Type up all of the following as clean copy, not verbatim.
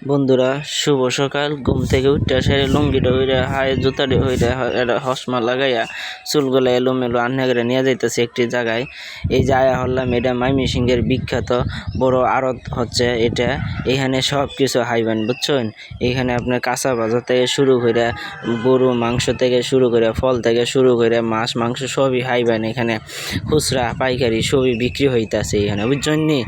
বন্ধুরা শুভ সকাল। ঘুম থেকে উঠতে সেরে লুঙ্গিটা হইরা হায় জুতাটা হইরা হসমা লাগাইয়া চুলগুলা এলোমেলো আন্না করে নিয়ে যাইতেছে একটি জায়গায়। এই যে আয়া হল্লাম, এটা ময়মনসিংহের বিখ্যাত বড় আড়ত হচ্ছে এটা। এখানে সব কিছু হাইবেন, বুঝছেন। এখানে আপনার কাঁচা বাজার থেকে শুরু করে গরু মাংস থেকে শুরু করে ফল থেকে শুরু করে মাছ মাংস সবই হাইবেন। এখানে খুচরা পাইকারি সবই বিক্রি হইতেছে এখানে, বুঝছেন নি।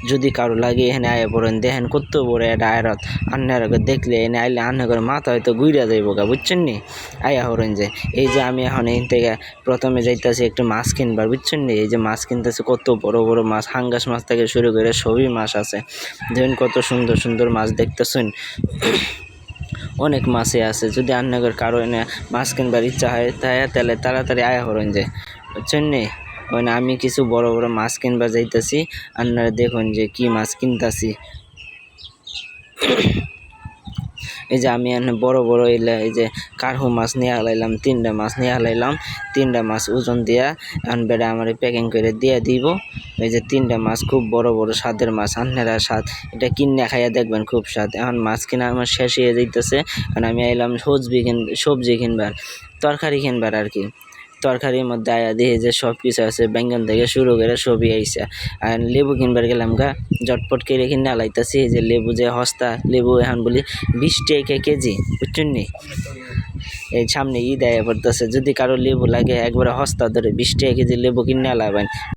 যদি কারো লাগে এখানে আয়া পড়েন, দেখেন কত বড় একটা আড়ত। আন্নার দেখলে এনে আইলে আন্না করে মাথা হয়তো ঘুরিয়া যাইব গা, বুঝছেন নি। আয়া হরেন যে এই যে আমি এখন এই থেকে প্রথমে যাইতেছি একটু মাছ কিনবার, বুঝছেন নি। এই যে মাছ কিনতেছে, কত বড় বড় মাছ, হাঙ্গাস মাছ থেকে শুরু করে সবই মাছ আছে। দেখুন কত সুন্দর সুন্দর মাছ দেখতেছেন। অনেক মাছই আছে। যদি আন্নাগর কারো এনে মাছ কিনবার ইচ্ছা হয় তাহলে তাড়াতাড়ি আয়া হরেন যে, বুঝছেন নি। ওখানে আমি কিছু বড় বড় মাছ কিনবার যাইতেছি। আপনারা দেখুন যে কি মাছ কিনতাছি। এই যে আমি এখানে বড় বড় এই যে কার্হু মাছ নিয়ে হালাইলাম, 3টা মাছ নিয়ে হালাইলাম। 3টা মাছ ওজন দিয়া এখন বেড়া আমার প্যাকিং করে দিয়ে দিব। এই যে 3টা মাছ খুব বড় বড় স্বাদের মাছ, আপনারা স্বাদ এটা কিনে খাইয়া দেখবেন, খুব স্বাদ। এখন মাছ কিনা আমার শেষ হয়ে যাইতেছে। কারণ আমি আইলাম সবজি কিনবার, তরকারি কিনবার আর কি। তরকারির মধ্যে আয়া দিয়ে যে সব কিছু আছে, বেঙ্গন থেকে শুরু করে সবই আইসা। আর লেবু কিনবার গেলাম গা, জটপট করে কিনে আলাইতেছি। এই যে লেবু যে হস্তা লেবু এখন বলি 20 টাকা কেজি, বুঝছেন নি। এই সামনে ঈদ আয়া পড়তেছে, যদি কারো লেবু লাগে একবারে হস্তা ধরে 20 টাকা কেজি লেবু কিনে আলাবেন।